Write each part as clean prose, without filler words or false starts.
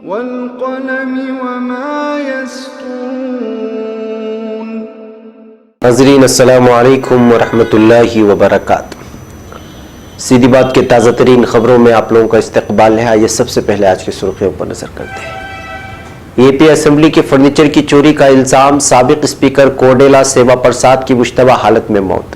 वल्क़लमि वमा यस्तूरून। नाज़रीन अस्सलामु अलैकुम वरहमतुल्लाहि वबरकातुहू। सीधी बात के ताज़ा तरीन खबरों में आप लोगों का इस्तकबाल है। आइए सबसे पहले आज की सुर्खियों पर नजर करते हैं। यूपी असेंबली के फर्नीचर की चोरी का इल्जाम, साबिक स्पीकर कोडेला सेवा प्रसाद की मुश्तबा हालत में मौत।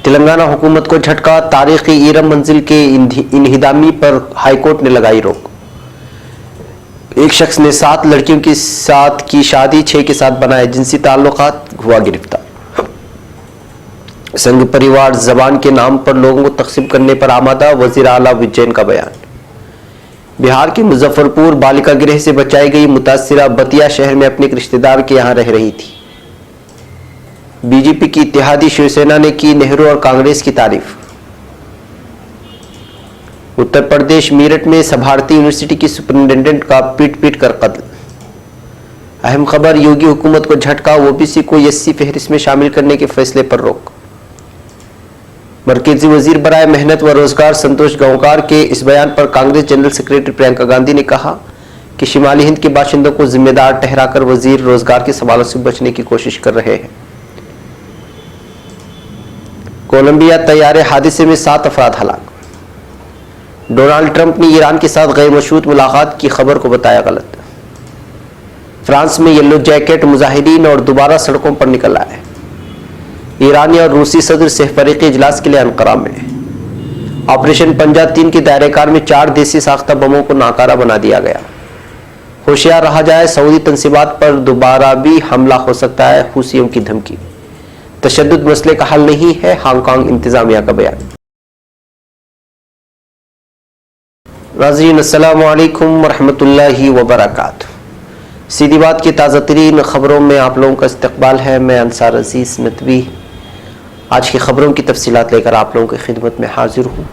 तेलंगाना हुकूमत को झटका, तारीखी ईरम मंजिल के इन्हिदामी पर हाईकोर्ट ने लगाई रोक। एक शख्स ने 7 लड़कियों के साथ की शादी, 6 के साथ बनाए जिनसी ताल्लुकात, हुआ गिरफ्तार। संघ परिवार जबान के नाम पर लोगों को तकसीम करने पर आमादा, वजीर आला विजयन का बयान। बिहार के मुजफ्फरपुर बालिका गृह से बचाई गई मुतासिरा बतिया शहर में अपने एक रिश्तेदार के यहां रह रही थी। बीजेपी की इत्तेहादी शिवसेना ने की नेहरू और कांग्रेस की तारीफ। उत्तर प्रदेश मीरठ में भारती यूनिवर्सिटी की सुपरिंटेंडेंट का पीट कर कत्ल। अहम खबर, योगी हुकूमत को झटका, ओबीसी को एससी फहरिस्त में शामिल करने के फैसले पर रोक। मरकजी वजीर बराए मेहनत व रोजगार संतोष गंगवार के इस बयान पर कांग्रेस जनरल सेक्रेटरी प्रियंका गांधी ने कहा कि शिमाली हिंद के बाशिंदों को जिम्मेदार ठहराकर वजीर रोजगार के सवालों से बचने की कोशिश कर रहे हैं। कोलंबिया तैयारे हादसे में 7 अफराद हलाक। डोनाल्ड ट्रंप ने ईरान के साथ गैर मशरूत मुलाकात की खबर को बताया गलत। फ्रांस में येलो जैकेट मुजाहिदीन और दोबारा सड़कों पर निकल आए। ईरानी और रूसी सदर सहफरीकी इजलास के लिए अनकरा में। ऑपरेशन पंजा 3 के दायरेकार में 4 देसी साख्ता बमों को नाकारा बना दिया गया। होशियार रहा जाए, सऊदी तंसीबात पर दोबारा भी हमला हो सकता है, हुसियों की धमकी। तशद्दुद मसले का हल नहीं है, हांगकांग इंतजामिया का बयान। नाज़रीन अस्सलामु अलैकुम वरहमतुल्लाहि वबरकातुहू। सीधी बात की ताज़ा तरीन खबरों में आप लोगों का इस्तकबाल है। मैं अंसार अजीज नतवी आज की खबरों की तफसीलात लेकर आप लोगों की खिदमत में हाजिर हूँ।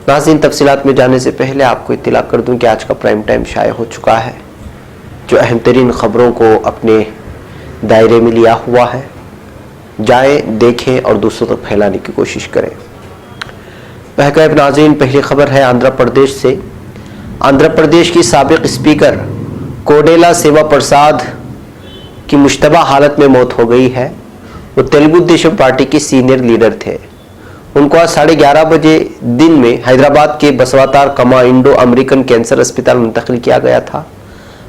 नाज़रीन, तफसीलात में जाने से पहले आपको इत्तला कर दूँ कि आज का प्राइम टाइम शाये हो चुका है, जो अहम तरीन खबरों को अपने दायरे में लिया हुआ है। जाएं, देखें और दूसरों तक फैलाने की कोशिश करें। महकम नाज़रीन, पहली खबर है आंध्र प्रदेश से। आंध्र प्रदेश की साबिक स्पीकर कोडेला सेवा प्रसाद की मुश्तबा हालत में मौत हो गई है। वो तेलुगु देशम पार्टी के सीनियर लीडर थे। उनको आज 11:30 बजे दिन में हैदराबाद के बसवातार कमा इंडो अमेरिकन कैंसर अस्पताल मुंतकिल किया गया था।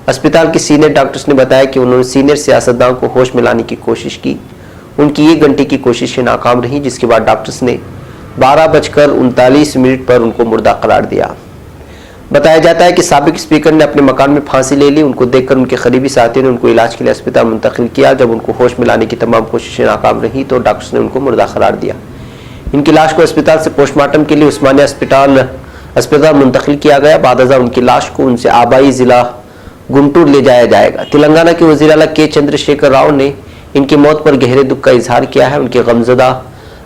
अस्पताल के सीनियर डॉक्टर्स ने बताया कि उन्होंने सीनियर सियासतदान को होश में लाने की कोशिश की। उनकी 1 घंटे की कोशिशें नाकाम रहीं, जिसके बाद डॉक्टर्स ने 12:39 पर उनको मुर्दा करार दिया। बताया जाता है कि साबिक स्पीकर ने अपने मकान में फांसी ले ली। उनको देखकर उनके करीबी साथियों ने उनको इलाज के लिए अस्पताल मुंतकिल किया। जब उनको होश में लाने की तमाम कोशिशें नाकाम रहीं तो डॉक्टर्स ने उनको मुर्दा करार दिया। इनकी लाश को अस्पताल से पोस्टमार्टम के लिए उस्मानिया अस्पताल मुंतकिल किया गया। बाद उनकी लाश को उनसे आबाई जिला गुंटूर ले जाया जाएगा। तेलंगाना के वज़ीर आला के चंद्रशेखर राव ने इनकी मौत पर गहरे दुख का इजहार किया है। उनके गमज़दा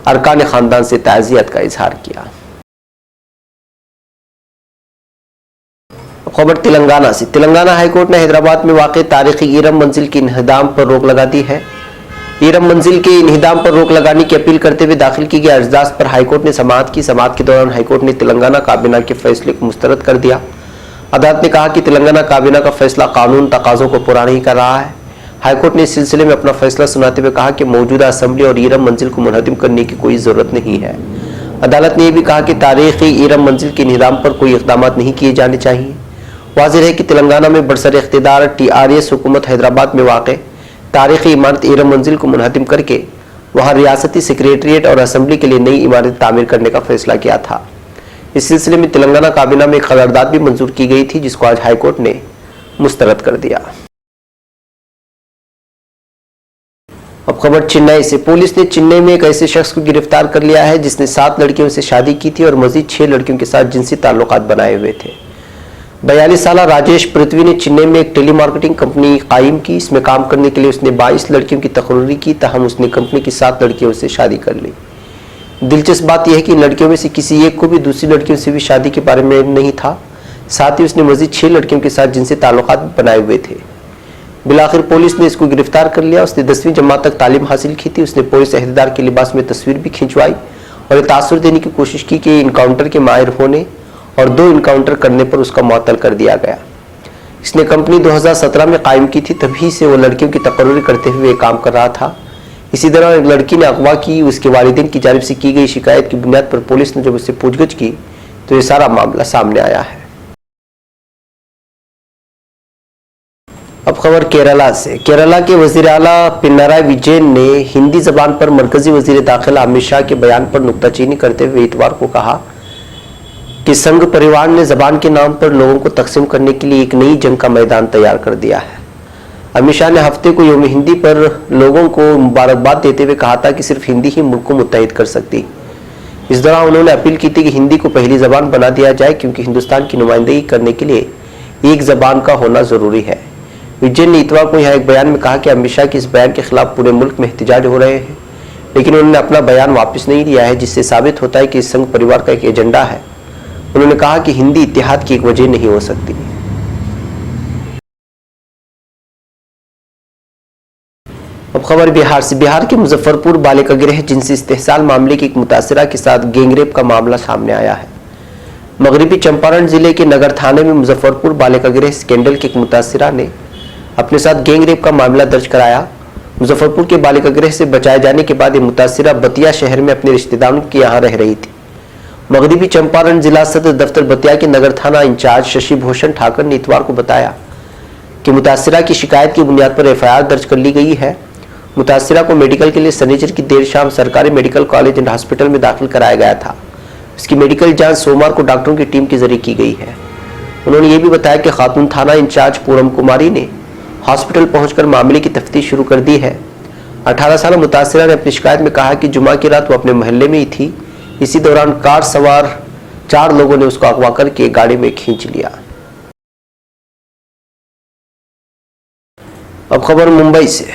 अरकान खानदान से ताज़ियत का इजहार किया। खबर तेलंगाना से। तेलंगाना हाईकोर्ट ने हैदराबाद में वाक़ तारीखी ईरम मंजिल के इन्हिदाम पर रोक लगा दी है। ईरम मंजिल के इन्हिदाम पर रोक लगाने की अपील करते हुए दाखिल की गई अर्जदाश्त पर हाईकोर्ट ने समाअत की। समाअत के दौरान हाईकोर्ट ने तेलंगाना काबीना के फैसले को मुस्तरद कर दिया। अदालत ने कहा कि तेलंगाना काबीना का फैसला कानून तकाज़ों को पूरा नहीं कर रहा है। हाईकोर्ट ने इस सिलसिले में अपना फैसला सुनाते हुए कहा कि मौजूदा असेंबली और ईरम मंजिल को मुनहदिम करने की कोई ज़रूरत नहीं है। अदालत ने यह भी कहा कि तारीखी ईरम मंजिल के इन्हिदाम पर कोई इक़दाम नहीं किए जाने चाहिए। वाज़ेह है कि तेलंगाना में बरसर इख्तिदार TRS हुकूमत हैदराबाद में वाक़ तारीखी इमारत ईरम मंजिल को मुनहदिम करके वहाँ रियासती सेक्रेटरीट और असेंबली के लिए नई इमारत तामीर करने का फैसला किया था। इस सिलसिले में तेलंगाना काबीना में एक करारदाद भी मंजूर की गई थी, जिसको आज हाईकोर्ट ने मुस्तरद कर दिया। अब खबर चेन्नई से। पुलिस ने चेन्नई में एक ऐसे शख्स को गिरफ्तार कर लिया है जिसने 7 लड़कियों से शादी की थी और मजीद 6 लड़कियों के साथ जिनसी ताल्लुकात बनाए हुए थे। 42 साला राजेश पृथ्वी ने चेन्नई में एक टेलीमार्केटिंग कंपनी कायम की। इसमें काम करने के लिए उसने 22 लड़कियों की तकरीरी की, तहम उसने कंपनी की 7 लड़कियों से शादी कर ली। दिलचस्प बात यह है कि लड़कियों में से किसी एक को भी दूसरी लड़कियों से भी शादी के बारे में नहीं था। साथ ही उसने मजीद 6 लड़कियों के साथ जिनसे ताल्लुकात बनाए हुए थे। बिलाखिर पुलिस ने इसको गिरफ्तार कर लिया। उसने 10वीं जमात तक तालीम हासिल की थी। उसने पुलिस अहदेदार के लिबास में तस्वीर भी खिंचवाई और तासुर देने की कोशिश की कि इनकाउंटर के माहिर होने और 2 इनकाउंटर करने पर उसका मुअत्तल कर दिया गया। इसने कंपनी 2017 में कायम की थी, तभी से वो लड़कियों की तकर्री करते हुए काम कर रहा था। इसी दौरान एक लड़की ने अगवा की। उसके वालिदैन की जानिब से की गई शिकायत की बुनियाद पर पुलिस ने जब उससे पूछगछ की तो ये सारा मामला सामने आया है। अब खबर केरला से। केरला के वजीर आला पिनराई विजयन ने हिंदी जबान पर मरकजी वजीर दाखिला अमित शाह के बयान पर नुक्ताचीनी करते हुए इतवार को कहा कि संघ परिवार ने जबान के नाम पर लोगों को तकसीम करने के लिए एक नई जंग का मैदान तैयार कर दिया है। अमित शाह ने हफ्ते को यौम हिंदी पर लोगों को मुबारकबाद देते हुए कहा था कि सिर्फ हिंदी ही मुल्क को मुत्तहिद कर सकती। इस दौरान उन्होंने अपील की थी कि हिंदी को पहली जबान बना दिया जाए, क्योंकि हिंदुस्तान की नुमाइंदगी करने के लिए एक जबान का होना जरूरी है। विजयन ने इतवार को यहाँ एक बयान में कहा कि अमित शाह के इस बयान के खिलाफ पूरे मुल्क में एहतजाज हो रहे हैं, लेकिन उन्होंने अपना बयान वापस नहीं लिया है, जिससे साबित होता है कि इस संघ परिवार का एक एजेंडा है। उन्होंने कहा कि हिंदी इत्तेहाद की एक वजह नहीं हो सकती। अब खबर बिहार से। बिहार के मुजफ्फरपुर बालिका गृह जिनसी इस्तेहसाल मामले की एक मुतासिरा के साथ गैंगरेप का मामला सामने आया है। मगरबी चंपारण जिले के नगर थाने में मुजफ्फरपुर बालिका गृह स्कैंडल की एक मुतासिरा ने अपने साथ गैंगरेप का मामला दर्ज कराया। मुजफ्फरपुर के बालिका गृह से बचाए जाने के बाद ये मुतासिरा बतिया शहर में अपने रिश्तेदारों के यहाँ रह रही थी। मगरबी चंपारण जिला सदर दफ्तर बतिया के नगर थाना इंचार्ज शशि भूषण ठाकर ने इतवार को बताया कि मुतासिरा की शिकायत की बुनियाद पर एफआईआर दर्ज कर ली गई है। मुतासिरा को मेडिकल के लिए शनिचर की देर शाम सरकारी मेडिकल कॉलेज एंड हॉस्पिटल में दाखिल कराया गया था। उसकी मेडिकल जांच सोमवार को डॉक्टरों की टीम के जरिए की गई है। उन्होंने ये भी बताया कि खातून थाना इंचार्ज पूरम कुमारी ने हॉस्पिटल पहुंचकर मामले की तफ्तीश शुरू कर दी है। 18 साल मुतासिरा ने अपनी शिकायत में कहा कि जुमा की रात वो अपने मोहल्ले में ही थी। इसी दौरान कार सवार 4 लोगों ने उसको अगवा करके गाड़ी में खींच लिया। अब खबर मुंबई से।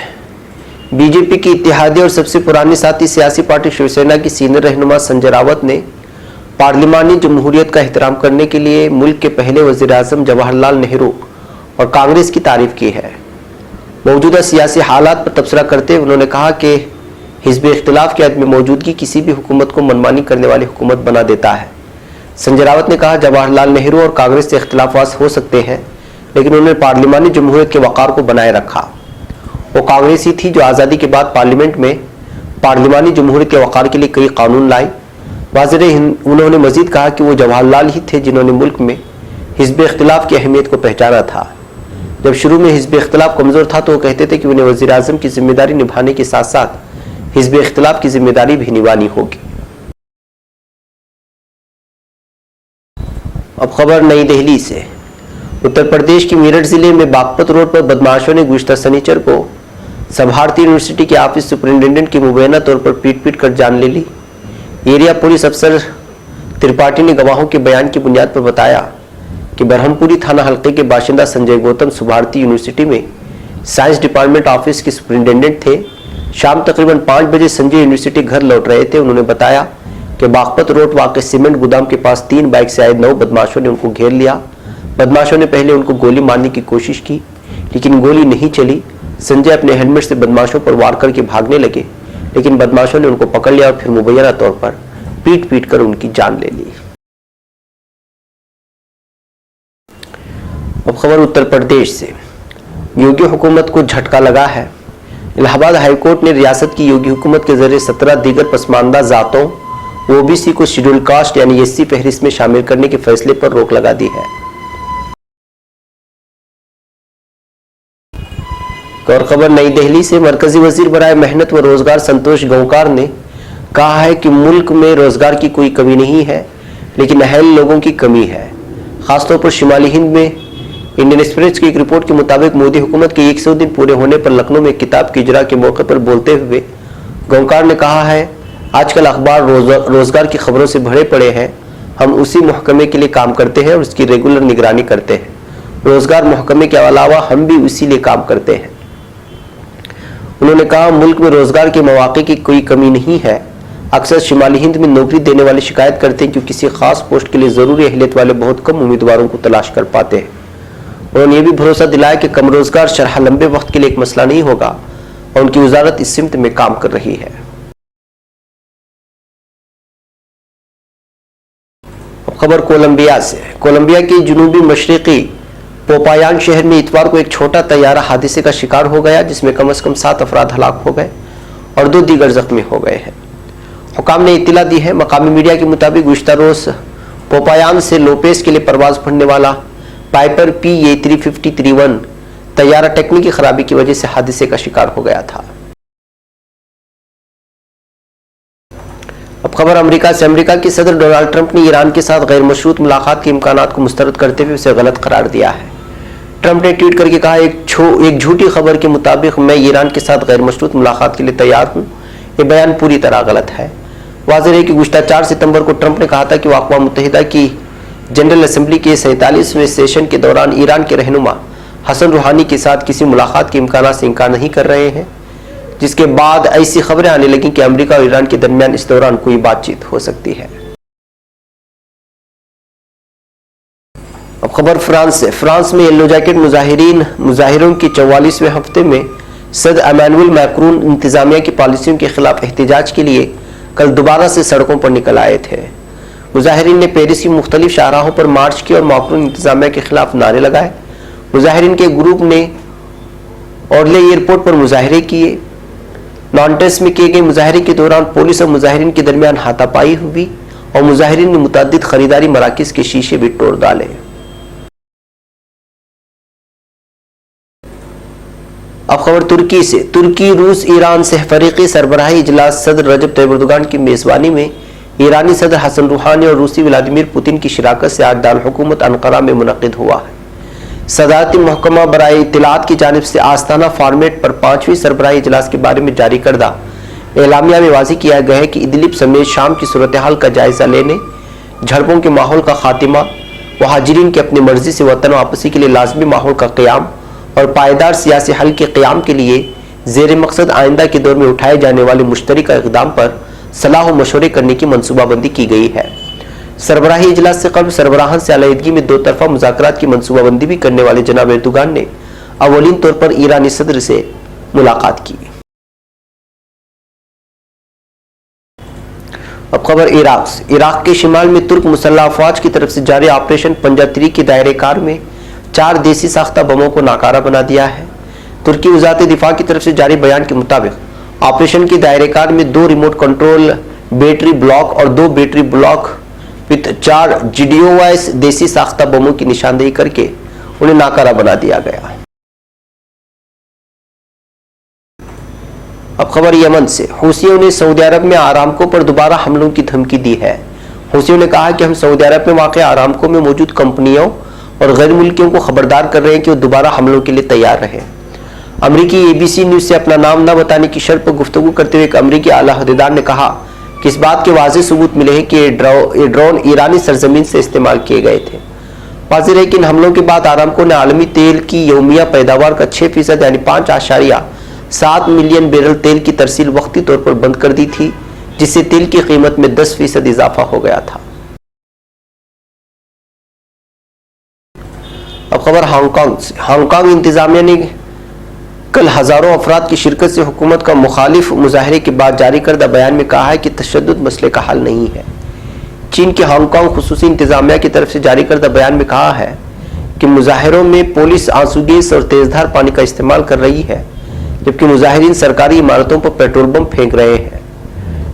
बीजेपी की इत्तेहादी और सबसे पुरानी साथी सियासी पार्टी शिवसेना की सीनियर रहनुमा संजय रावत ने पार्लिमानी जमहूरियत का एहतराम करने के लिए मुल्क के पहले वजीर आजम जवाहरलाल नेहरू और कांग्रेस की तारीफ की है। मौजूदा सियासी हालात पर तबसरा करते हुए उन्होंने कहा कि हिज़्ब इख्तिलाफ की अदम मौजूदगी किसी भी हुकूमत को मनमानी करने वाली हुकूमत बना देता है। संजय रावत ने कहा, जवाहरलाल नेहरू और कांग्रेस से इख्तिलाफात हो सकते हैं, लेकिन उन्होंने पार्लिमानी जमहूरियत के वक़ार को बनाए रखा। वो कांग्रेस ही थी जो आज़ादी के बाद पार्लियामेंट में पार्लिमानी जमहूरियत के वक़ार के लिए कई कानून लाई। उन्होंने मजीद कहा कि वो जवाहरलाल ही थे जिन्होंने मुल्क में हिज़्ब इख्तिलाफ की अहमियत को पहचाना था। जब शुरू में हिज़्ब इख्तिलाफ कमज़ोर था तो वो कहते थे कि उन्हें वज़ीर आज़म की जिम्मेदारी निभाने के साथ साथ हिज़्ब इख्तिलाफ की जिम्मेदारी भी निभानी होगी। अब खबर नई दिल्ली से। उत्तर प्रदेश की मेरठ जिले में बागपत रोड पर बदमाशों ने गुज़िश्ता शनिचर को भारतीय यूनिवर्सिटी के ऑफिस सुपरिटेंडेंट की मुबैना तौर पर पीट कर जान ले ली। एरिया पुलिस अफसर त्रिपाठी ने गवाहों के बयान की बुनियाद पर बताया कि बरहमपुरी थाना हल्के के बाशिंदा संजय गौतम भारतीय यूनिवर्सिटी में साइंस डिपार्टमेंट ऑफिस के सुपरिटेंडेंट थे। शाम तकरीबन 5 बजे संजय यूनिवर्सिटी घर लौट रहे थे। उन्होंने बताया कि बागपत रोड वाक़े सीमेंट गोदाम के पास 3 बाइक से आए 9 बदमाशों ने उनको घेर लिया। बदमाशों ने पहले उनको गोली मारने की कोशिश की, लेकिन गोली नहीं चली। संजय अपने हेलमेट से बदमाशों पर वार करके भागने लगे, लेकिन बदमाशों ने उनको पकड़ लिया और फिर मुबैना तौर पर पीट कर उनकी जान ले ली। अब खबर उत्तर प्रदेश से। योगी हुकूमत को झटका लगा है। इलाहाबाद हाईकोर्ट ने रियासत की योगी हुकूमत के जरिए 17 दीगर पसमानदा जातों ओबीसी को शेड्यूल कास्ट यानी एससी फहरिस्त में शामिल करने के फैसले पर रोक लगा दी है। और खबर नई दिल्ली से। मरकजी वजीर बराए मेहनत व रोजगार संतोष गंगवार ने कहा है कि मुल्क में रोजगार की कोई कमी नहीं है, लेकिन अहल लोगों की कमी है। खासतौर पर शिमाली हिंद में इंडियन एक्सप्रेस की एक रिपोर्ट के मुताबिक मोदी हुकूमत के 100 दिन पूरे होने पर लखनऊ में किताब की इजरा के मौके पर बोलते हुए गंगवार ने कहा है, आजकल अखबार रोजगार की खबरों से भरे पड़े हैं। हम उसी महकमे के लिए काम करते हैं और उसकी रेगुलर निगरानी करते हैं। रोजगार महकमे के अलावा हम भी उसी लिए काम करते हैं। उन्होंने कहा, मुल्क में रोजगार के मौके की कोई कमी नहीं है। अक्सर शिमाली हिंद में नौकरी देने वाले शिकायत करते हैं कि किसी खास पोस्ट के लिए जरूरी अहलियत वाले बहुत कम उम्मीदवारों को तलाश कर पाते हैं। उन्होंने ये भी भरोसा दिलाया कि कम रोजगार शरह लंबे वक्त के लिए एक मसला नहीं होगा और उनकी वजारत इस सिमत में काम कर रही है। खबर कोलंबिया से। कोलंबिया के जुनूबी मशरकी पोपायान शहर में इतवार को एक छोटा तैयारा हादसे का शिकार हो गया, जिसमें कम से कम 7 अफराद हलाक हो गए और 2 दीगर जख्मी हो गए हैं। हुकाम ने इत्तला दी है। मकामी मीडिया के मुताबिक गुज़िश्ता रोज पोपायान से लोपेस के लिए परवाज भरने वाला पाइपर PA-350-31 तैयारा टेक्निकी खराबी की वजह से हादसे का शिकार हो गया था। अब खबर अमेरिका से। अमेरिका के सदर डोनाल्ड ट्रंप ने ईरान के साथ गैर मशरूत मुलाकात के इम्कानात को मुस्तरद करते हुए उसे गलत करार दिया है। ट्रंप ने ट्वीट करके कहा, एक झूठी खबर के मुताबिक मैं ईरान के साथ गैर मशरूत मुलाकात के लिए तैयार हूँ। ये बयान पूरी तरह गलत है। वाज़ेह है कि गुज़िश्ता 4 सितंबर को ट्रंप ने कहा था कि वो अक़वाम मुत्तहिदा की जनरल असेंबली के 47वें सेशन के दौरान ईरान के रहनुमा हसन रूहानी के साथ किसी मुलाकात के इम्कान से इनकार नहीं कर रहे हैं, जिसके बाद ऐसी खबरें आने लगी कि अमेरिका और ईरान के दरमियान इस दौरान कोई बातचीत हो सकती है। अब खबर फ्रांस से। फ्रांस में येलो जैकेट मुजाहिरों के 44वें हफ्ते में सदर इमैनुअल मैक्रोन इंतजामिया की पॉलिसियों के खिलाफ एहतजाज के लिए कल दोबारा से सड़कों पर निकल आए थे। मुजाहिरीन ने पेरिस की मुख्तलिफ शाहराहों पर मार्च किया और मैक्रोन इंतजामिया के खिलाफ नारे लगाए। मुजाहिरीन के ग्रुप ने ऑर्ले एयरपोर्ट पर मुजाहरे किए। नॉन्टेस में किए गए मुजाहरे के दौरान पुलिस और मुजाहिरीन के दरमियान हाथापाई हुई और मुजाहिरीन ने मुतअद्दिद खरीदारी मराकिज के शीशे भी तोड़ डाले। अब खबर तुर्की से। तुर्की, रूस, ईरान से फरीकी सरबराही इजलास सदर रजब तैयब एर्दोगान की मेजबानी में ईरानी सदर हसन रूहानी और रूसी व्लादिमीर पुतिन की शिराकत से आज दारुल-हुकूमत अन्कारा में मुनक़िद हुआ है। सदारती महकमा बराए इत्तलात की जानिब से आस्ताना फॉर्मेट पर 5वीं सरबराही इजलास के बारे में जारी करदा एलामिया में वाज़ेह किया गया है कि इदलिब समेत शाम की सूरत हाल का जायजा लेने, झड़पों के माहौल का खात्मा, मुहाजिरीन के अपनी मर्जी से वतन वापसी के लिए लाजमी माहौल का क़याम और पायदार सियासी हल के क़याम के लिए ज़ेर मकसद आइंदा के दौर में उठाए जाने वाले मुश्तरका इक़दाम पर सलाह व मशवरे करने की मनसूबाबंदी की गई है। सरबराही इजलास से कबल सरबराहान से अलहदगी में 2 तरफा मुज़ाकरात की मनसूबाबंदी भी करने वाले जनाब एर्दोगान ने अवलीन तौर पर ईरानी सदर से मुलाकात की। अब खबर इराक से। इराक के शिमाल में तुर्क मुसल्लह अफवाज की तरफ से जारी ऑपरेशन पंजा-3 के दायरे कार में 4 देसी साख्ता बमों को नाकारा बना दिया है। तुर्की वज़ारत दिफा की तरफ से जारी बयान के मुताबिक ऑपरेशन के दायरे कार में 2 रिमोट कंट्रोल बैटरी ब्लॉक और 2 बैटरी ब्लॉक विद 4 GDOS देसी साख्ता बमों की निशानदेही करके उन्हें नाकारा बना दिया गया। अब खबर यमन से। हूसियों ने सऊदी अरब में आरामको पर दोबारा हमलों की धमकी दी है। हूसियों ने कहा कि हम सऊदी अरब में वाक़ आरामको में मौजूद कंपनियों और गैर मुल्कियों को खबरदार कर रहे हैं कि वो दोबारा हमलों के लिए तैयार रहें। अमरीकी ABC न्यूज़ से अपना नाम न बताने की शर्त पर गुफ्तगू करते हुए एक अमरीकी आला अहदेदार ने कहा कि इस बात के वाज़ेह सबूत मिले हैं कि ये ड्रोन ईरानी सरजमीन से इस्तेमाल किए गए थे। वाज़ेह है कि इन हमलों के बाद आरामको ने आलमी तेल की यौमिया पैदावार का 6% यानी 5.7 मिलियन बैरल तेल की तरसील वक्ती तौर पर बंद कर दी थी, जिससे तेल की कीमत में 10% इजाफा हो गया था। अब खबर हांगकांग से। हांगकांग इंतजामिया ने कल हजारों अफराद की शिरकत से हुकूमत का मुखालिफ मुजाहरे के बाद जारी करदा बयान में कहा है कि तशद्दुद मसले का हल नहीं है। चीन के हांगकांग खुसूसी इंतजामिया की तरफ से जारी करदा बयान में कहा है कि मुजाहरों में पुलिस आंसू गैस और तेजधार पानी का इस्तेमाल कर रही है, जबकि मुजाहिरीन सरकारी इमारतों पर पेट्रोल बम फेंक रहे हैं,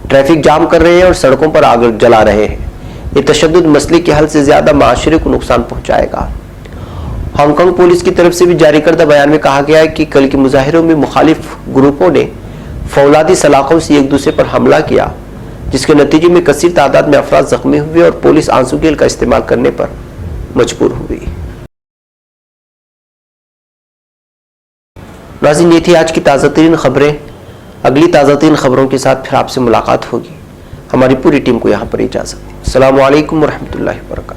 ट्रैफिक जाम कर रहे हैं और सड़कों पर आग जला रहे हैं। ये तशद्दुद मसले के हल से ज्यादा माशरे को नुकसान पहुंचाएगा। हांगकांग पुलिस की तरफ से भी जारी करदा बयान में कहा गया है कि कल के मुजाहिरों में मुखालिफ ग्रुपों ने फौलादी सलाखों से एक दूसरे पर हमला किया, जिसके नतीजे में कसीर तादाद में अफराद जख्मी हुए और पुलिस आंसू गैस का इस्तेमाल करने पर मजबूर हुई। नाज़रीन, ये थी आज की ताज़ा तरीन खबरें। अगली ताज़ा तरीन खबरों के साथ फिर आपसे मुलाकात होगी। हमारी पूरी टीम को यहाँ पर इजाज़त। अस्सलामु अलैकुम व रहमतुल्लाहि व बरकातहू।